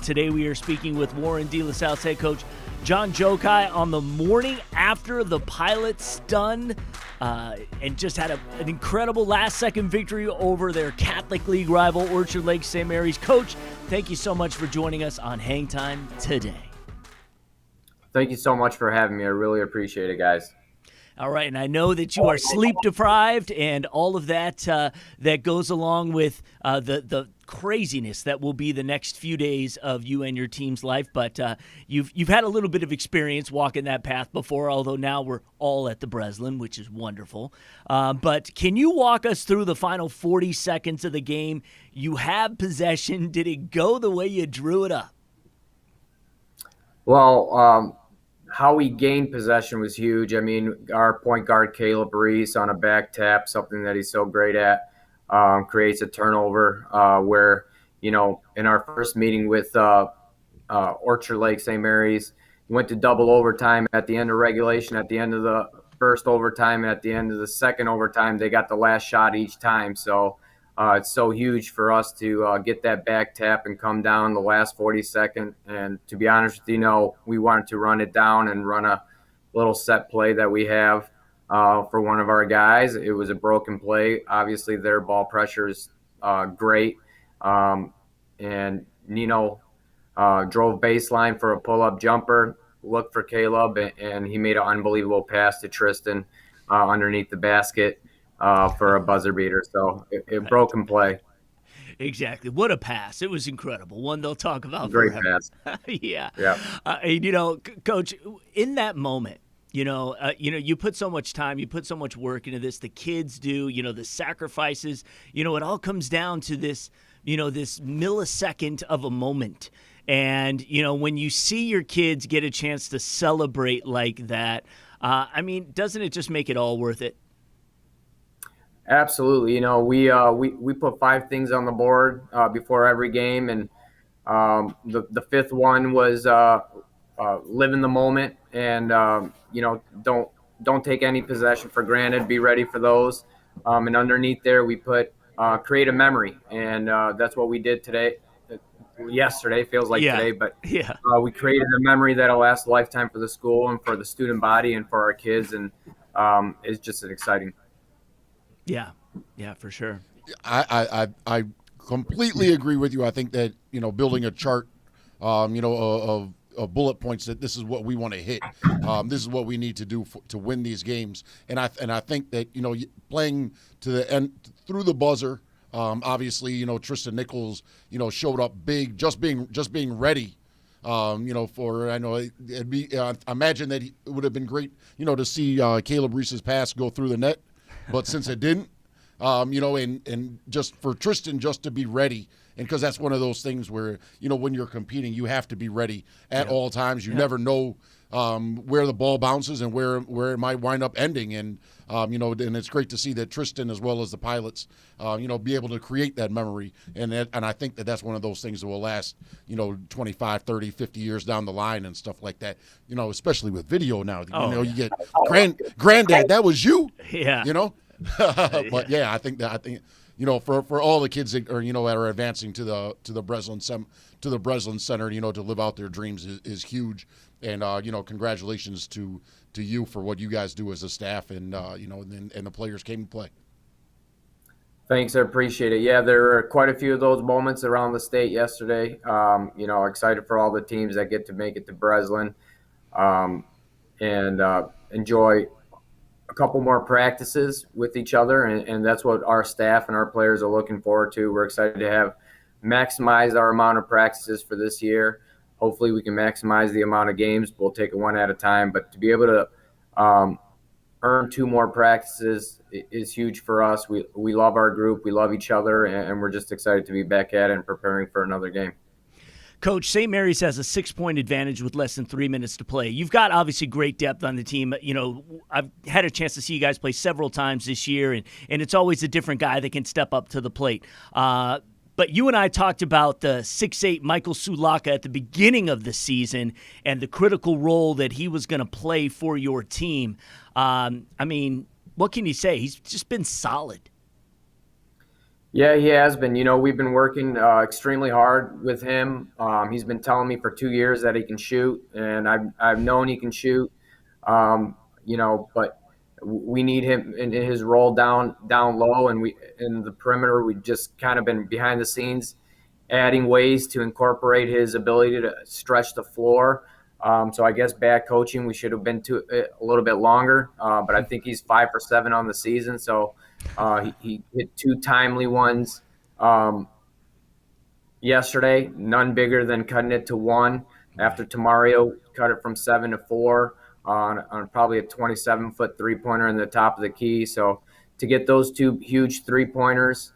Today we are speaking with Warren De La Salle's head coach, Gjon Djokaj, on the morning after the Pilots stunned and just had an incredible last-second victory over their Catholic League rival, Orchard Lake St. Mary's. Coach, thank you so much for joining us on Hangtime today. Thank you so much for having me. I really appreciate it, guys. All right, and I know that you are sleep-deprived and all of that that goes along with the craziness that will be the next few days of you and your team's life. But you've had a little bit of experience walking that path before, although now we're all at the Breslin, which is wonderful. But can you walk us through the final 40 seconds of the game? You have possession. Did it go the way you drew it up? Well, how we gained possession was huge. I mean, our point guard, Caleb Reese, on a back tap, something that he's so great at, creates a turnover where, in our first meeting with Orchard Lake St. Mary's, we went to double overtime at the end of regulation, at the end of the first overtime, at the end of the second overtime. They got the last shot each time. So it's so huge for us to get that back tap and come down the last 40-second. And to be honest with you, we wanted to run it down and run a little set play that we have for one of our guys. It was a broken play. Obviously, their ball pressure is great. And Nino drove baseline for a pull-up jumper, looked for Caleb, and he made an unbelievable pass to Tristan underneath the basket. For a buzzer beater. So it broken play. Exactly. What a pass. It was incredible. One they'll talk about Great forever. pass. Yeah. Coach, in that moment, you put so much time, you put so much work into this. The kids do, the sacrifices, it all comes down to this, this millisecond of a moment. And, when you see your kids get a chance to celebrate like that, doesn't it just make it all worth it? Absolutely. We put 5 things on the board before every game, and the fifth one was live in the moment, and don't take any possession for granted. Be ready for those. And underneath there, we put create a memory, and that's what we did today. Yesterday feels like today, but we created a memory that'll last a lifetime for the school and for the student body and for our kids, and it's just exciting. Yeah, for sure. I completely agree with you. I think that, building a chart, of bullet points that this is what we want to hit. This is what we need to do to win these games. And I think that, playing to the end through the buzzer, obviously, Tristan Nichols, showed up big, just being ready. I imagine that it would have been great, to see Caleb Reese's pass go through the net. But since it didn't, and just for Tristan just to be ready, and because that's one of those things where, when you're competing, you have to be ready at all times. You never know where the ball bounces and where it might wind up ending. And, and it's great to see that Tristan, as well as the Pilots, be able to create that memory. And I think that that's one of those things that will last, 25, 30, 50 years down the line and stuff like that, especially with video now. You get granddad, that was you. Yeah. But I think for all the kids that are advancing to the Breslin Center, to live out their dreams is huge. And congratulations to you for what you guys do as a staff, and and the players came to play. Thanks, I appreciate it. Yeah, there were quite a few of those moments around the state yesterday. Excited for all the teams that get to make it to Breslin, and enjoy a couple more practices with each other, and that's what our staff and our players are looking forward to. We're excited to have maximize our amount of practices for this year. Hopefully we can maximize the amount of games. We'll take it one at a time, but to be able to earn 2 more practices is huge for us. We love our group. We love each other, and we're just excited to be back at it and preparing for another game. Coach, St. Mary's has a 6-point advantage with less than 3 minutes to play. You've got obviously great depth on the team. I've had a chance to see you guys play several times this year, and it's always a different guy that can step up to the plate. But you and I talked about the 6'8" Michael Sulaka at the beginning of the season and the critical role that he was going to play for your team. What can you say? He's just been solid. Yeah, he has been. We've been working extremely hard with him. He's been telling me for 2 years that he can shoot, and I've known he can shoot. But we need him in his role down low, and we in the perimeter. We've just kind of been behind the scenes, adding ways to incorporate his ability to stretch the floor. So I guess bad coaching. We should have been to it a little bit longer, but I think he's 5 for 7 on the season. So he hit 2 timely ones yesterday, none bigger than cutting it to 1 after Tamario cut it from 7 to 4 on probably a 27-foot 3-pointer in the top of the key. So to get those 2 huge 3-pointers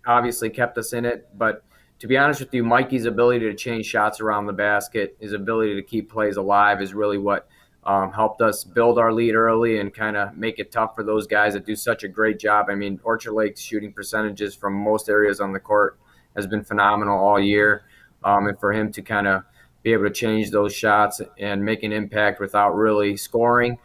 obviously kept us in it. But to be honest with you, Mikey's ability to change shots around the basket, his ability to keep plays alive is really what helped us build our lead early and kind of make it tough for those guys that do such a great job. I mean, Orchard Lake's shooting percentages from most areas on the court has been phenomenal all year. And for him to kind of be able to change those shots and make an impact without really scoring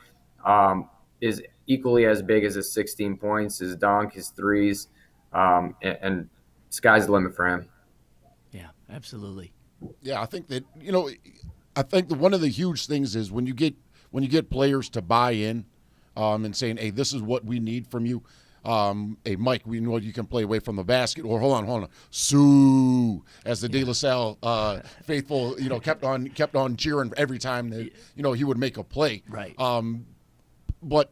is equally as big as his 16 points, his dunk, his threes, and sky's the limit for him. Yeah, absolutely. Yeah, I think that I think that one of the huge things is when you get players to buy in and saying, "Hey, this is what we need from you." Hey, Mike, we know you can play away from the basket. Or hold on, Sue, as the De La Salle faithful, kept on cheering every time that he would make a play. Right. But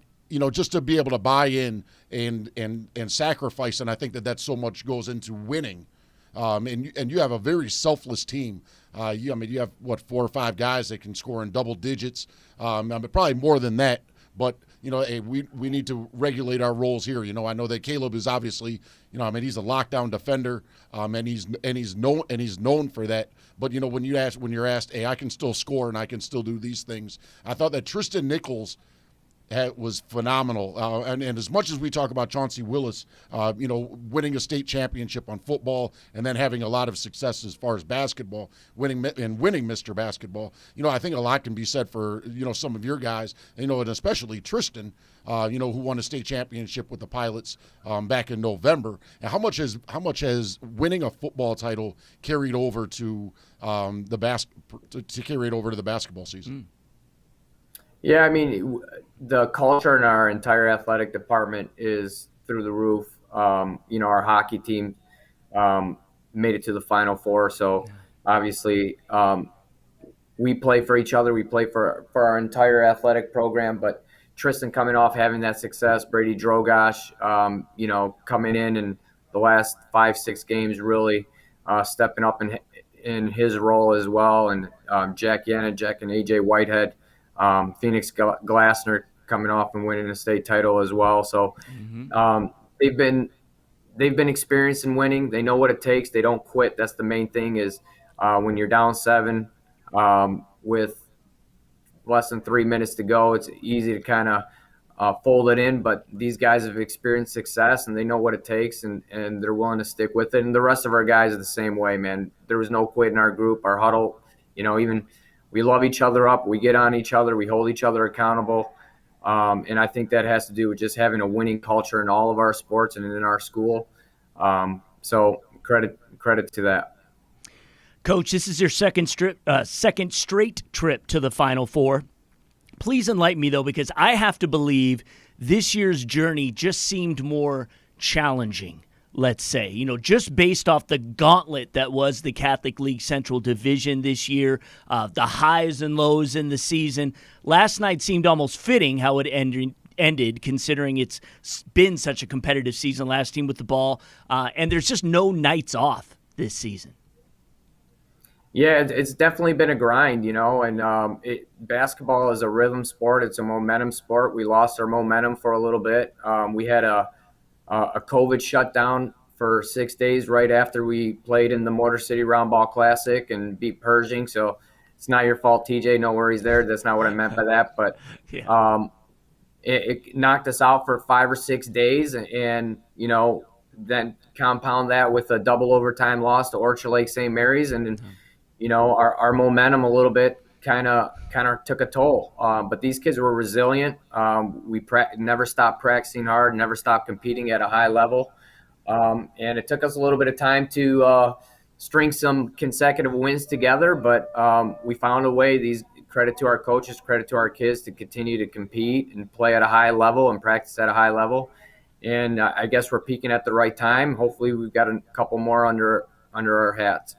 just to be able to buy in and sacrifice, and I think that so much goes into winning. And you have a very selfless team. You have 4 or 5 guys that can score in double digits. Probably more than that. But hey, we need to regulate our roles here. I know that Caleb is obviously, he's a lockdown defender, and he's known for that. But when you're asked, hey, I can still score and I can still do these things. I thought that Tristan Nichols was phenomenal. And as much as we talk about Chauncey Willis, winning a state championship on football and then having a lot of success as far as basketball, winning Mr. Basketball, I think a lot can be said for, some of your guys, and especially Tristan, who won a state championship with the Pilots back in November. And how much has winning a football title carried over to carry it over to the basketball season? Yeah, I mean, the culture in our entire athletic department is through the roof. Our hockey team made it to the Final Four, so obviously we play for each other. We play for our entire athletic program, but Tristan coming off having that success, Brady Drogosh, coming in the last 5-6 games really stepping up in his role as well, and Jack Yanacek and AJ Whitehead. Phoenix Glassner coming off and winning a state title as well. So they've been experienced in winning. They know what it takes. They don't quit. That's the main thing is when you're down 7 with less than 3 minutes to go, it's easy to kind of fold it in. But these guys have experienced success and they know what it takes and they're willing to stick with it. And the rest of our guys are the same way, man. There was no quit in our group, our huddle, even – we love each other up. We get on each other. We hold each other accountable. And I think that has to do with just having a winning culture in all of our sports and in our school. So credit to that. Coach, this is your second straight trip to the Final Four. Please enlighten me, though, because I have to believe this year's journey just seemed more challenging. Let's say, just based off the gauntlet that was the Catholic League Central Division this year, the highs and lows in the season. Last night seemed almost fitting how it ended, considering it's been such a competitive season, last team with the ball, and there's just no nights off this season. Yeah, it's definitely been a grind, and basketball is a rhythm sport. It's a momentum sport. We lost our momentum for a little bit. We had a COVID shutdown for 6 days right after we played in the Motor City Roundball Classic and beat Pershing. So it's not your fault, TJ. No worries there. That's not what I meant by that. But it knocked us out for 5 or 6 days. And then compound that with a double overtime loss to Orchard Lake St. Mary's. And, our momentum a little bit kind of took a toll. But these kids were resilient. We never stopped practicing hard, never stopped competing at a high level. And it took us a little bit of time to string some consecutive wins together, but we found a way. Credit to our coaches, credit to our kids, to continue to compete and play at a high level and practice at a high level. And I guess we're peaking at the right time. Hopefully, we've got a couple more under our hats.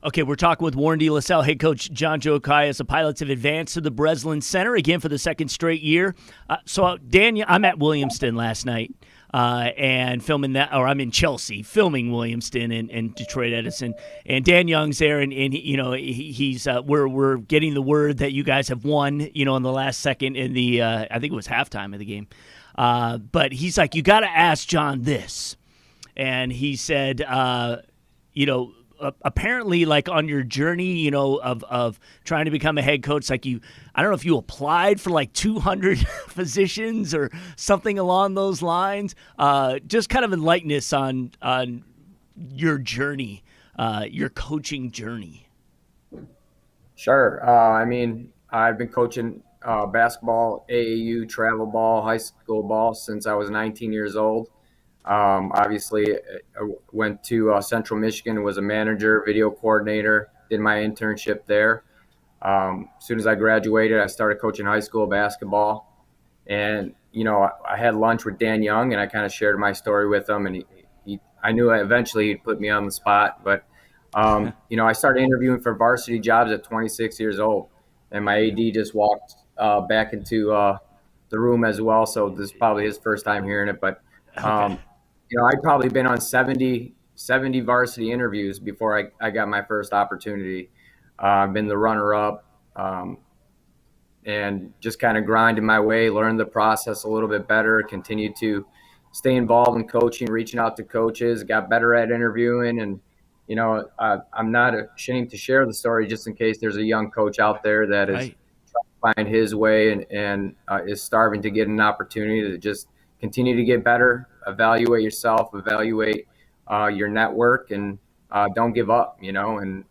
Okay, we're talking with Warren D. LaSalle head coach Gjon Djokaj as the Pilots have advanced to the Breslin Center again for the second straight year. So, Daniel, I'm at Williamston last night and filming that, or I'm in Chelsea filming Williamston and Detroit Edison. And Dan Young's there, and he's we're getting the word that you guys have won, in the last second in the I think it was halftime of the game. But he's like, you got to ask John this, and he said, apparently, like on your journey, of trying to become a head coach, like I don't know if you applied for like 200 positions or something along those lines. Just kind of enlighten us on your journey, your coaching journey. Sure. I've been coaching basketball, AAU, travel ball, high school ball since I was 19 years old. Obviously, I went to Central Michigan, was a manager, video coordinator, did my internship there. As soon as I graduated, I started coaching high school basketball. And, I had lunch with Dan Young, and I kind of shared my story with him. And I knew eventually he'd put me on the spot. But, I started interviewing for varsity jobs at 26 years old. And my AD just walked back into the room as well. So this is probably his first time hearing it. But, Okay. I'd probably been on 70 varsity interviews before I got my first opportunity. I've been the runner-up, and just kind of grinded my way, learned the process a little bit better, continued to stay involved in coaching, reaching out to coaches, got better at interviewing. And, I'm not ashamed to share the story just in case there's a young coach out there that is Right. trying to find his way and is starving to get an opportunity to just continue to get better, evaluate yourself, evaluate your network, and don't give up, and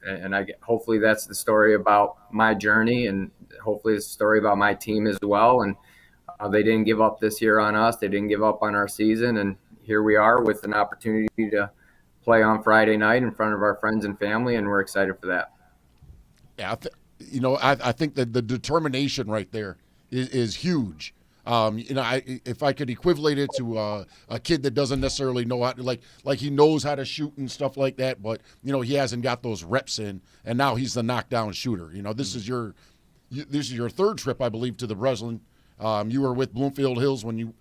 hopefully that's the story about my journey, and hopefully it's a story about my team as well. And they didn't give up this year on us. They didn't give up on our season. And here we are with an opportunity to play on Friday night in front of our friends and family, and we're excited for that. Yeah, I think that the determination right there is huge. If I could equivalent it to a kid that doesn't necessarily know how to, like he knows how to shoot and stuff like that, but he hasn't got those reps in, and now he's the knockdown shooter. This is your third trip, I believe, to the Breslin. You were with Bloomfield Hills when you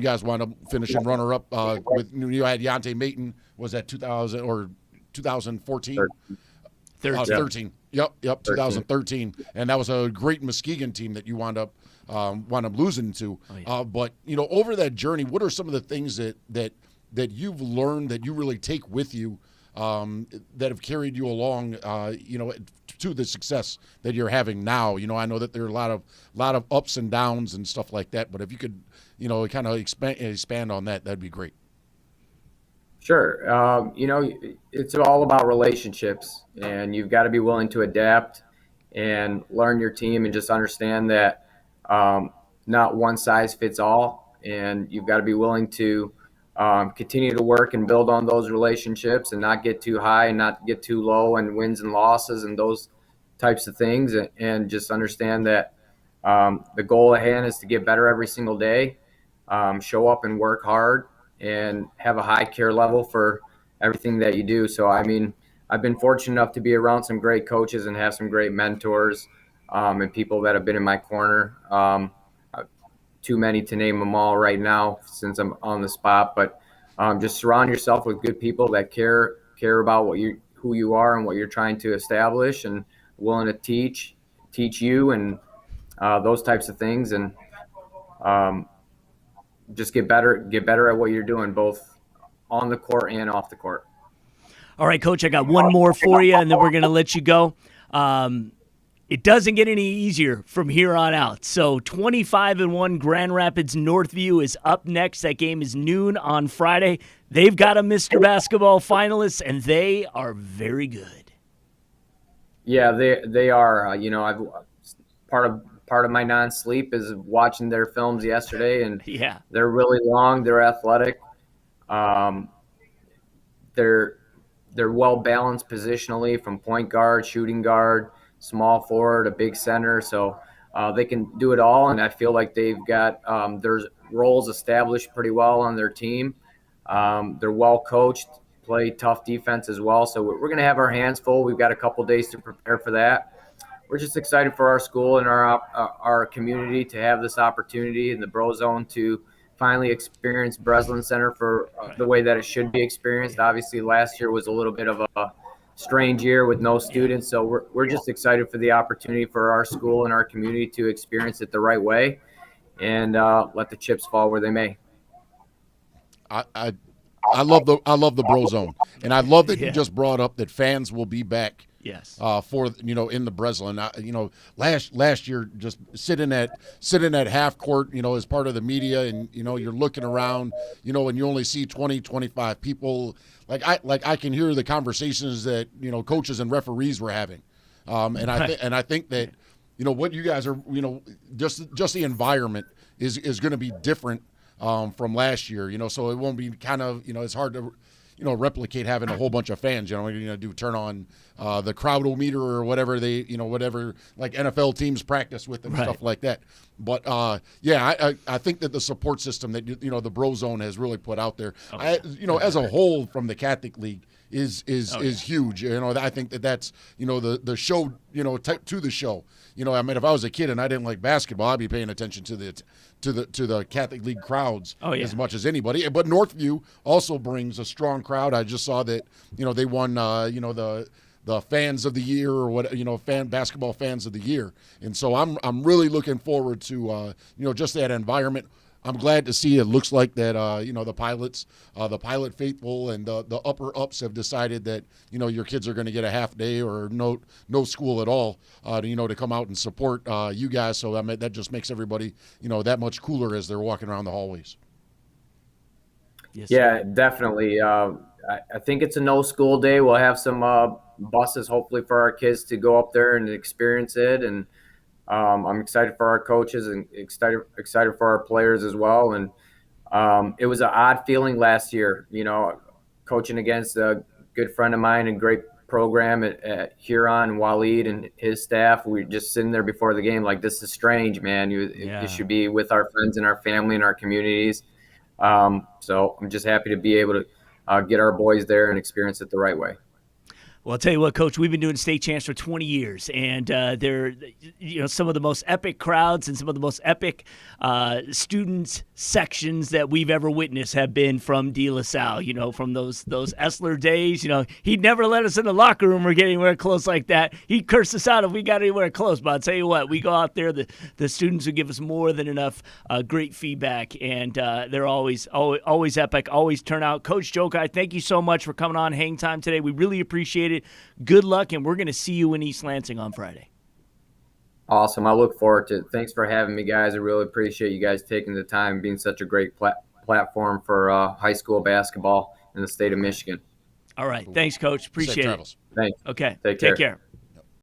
guys wound up finishing runner up with you had Yante Mayton. Was that 2000 or 2014? 13. Yep, 2013, and that was a great Muskegon team that you wound up losing to. Oh, yeah. But over that journey, what are some of the things that you've learned that you really take with you that have carried you along, to the success that you're having now? I know that there are a lot of ups and downs and stuff like that, but if you could, kind of expand on that, that'd be great. Sure. It's all about relationships, and you've got to be willing to adapt and learn your team and just understand that not one size fits all. And you've got to be willing to continue to work and build on those relationships and not get too high and not get too low and wins and losses and those types of things. And just understand that the goal at hand is to get better every single day, show up and work hard, and have a high care level for everything that you do. So, I've been fortunate enough to be around some great coaches and have some great mentors and people that have been in my corner. Too many to name them all right now since I'm on the spot, but just surround yourself with good people that care about who you are and what you're trying to establish, and willing to teach you and those types of things. And just get better at what you're doing, both on the court and off the court. All right, Coach, I got one more for you, and then we're going to let you go. It doesn't get any easier from here on out. So 25-1 Grand Rapids Northview is up next. That game is noon on Friday. They've got a Mr. Basketball finalist, and they are very good. Yeah, they are. I've part of my non-sleep is watching their films yesterday, and Yeah. they're really long. They're athletic. Um, they're well balanced positionally from point guard, shooting guard, small forward, a big center. So they can do it all, and I feel like they've got their roles established pretty well on their team. They're well coached, play tough defense as well. So we're going to have our hands full. We've got a couple days to prepare for that. We're just excited for our school and our community to have this opportunity in the Bro Zone to finally experience Breslin Center for the way that it should be experienced. Obviously, last year was a little bit of a strange year with no students, so we're just excited for the opportunity for our school and our community to experience it the right way and let the chips fall where they may. I love the Bro Zone, and I love that you just brought up that fans will be back. Yes. For in the Breslin, last year just sitting at half court, as part of the media, and you're looking around, and you only see 20, 25 people. Like I can hear the conversations that coaches and referees were having, and I think that what you guys are just the environment is going to be different from last year. So it won't be kind of it's hard to replicate having a whole bunch of fans. Turn on the crowdometer or whatever they, whatever like NFL teams practice with and stuff like that. But I think that the support system that the Bro Zone has really put out there, as a whole from the Catholic League is huge. I think that's the show to the show. I mean, if I was a kid and I didn't like basketball, I'd be paying attention to the Catholic League crowds as much as anybody. But Northview also brings a strong crowd. I just saw that they won the fans of the year or what basketball fans of the year, and so I'm really looking forward to just that environment. I'm glad to see it looks like that the pilots, the pilot faithful and the upper ups have decided that your kids are going to get a half day or no school at all to come out and support you guys. So that just makes everybody that much cooler as they're walking around the hallways. Yes, yeah, definitely. I think it's a no school day. We'll have some buses hopefully for our kids to go up there and experience it, and I'm excited for our coaches and excited for our players as well. And it was an odd feeling last year, coaching against a good friend of mine and great program at Huron, Waleed and his staff. We were just sitting there before the game like, this is strange, man. You should be with our friends and our family and our communities. So I'm just happy to be able to get our boys there and experience it the right way. Well, I'll tell you what, Coach, we've been doing state champs for 20 years, and they're some of the most epic crowds and some of the most epic student sections that we've ever witnessed have been from De La Salle, from those Essler days. He'd never let us in the locker room or get anywhere close like that. He'd curse us out if we got anywhere close, but I'll tell you what, we go out there, the students who give us more than enough great feedback, and they're always epic, always turn out. Coach Djokaj, thank you so much for coming on Hangtime today. We really appreciate it. Good luck, and we're going to see you in East Lansing on Friday. Awesome. I look forward to it. Thanks for having me, guys. I really appreciate you guys taking the time and being such a great platform for high school basketball in the state of Michigan. All right. Thanks, Coach. Appreciate it. Thanks. Okay. Take care.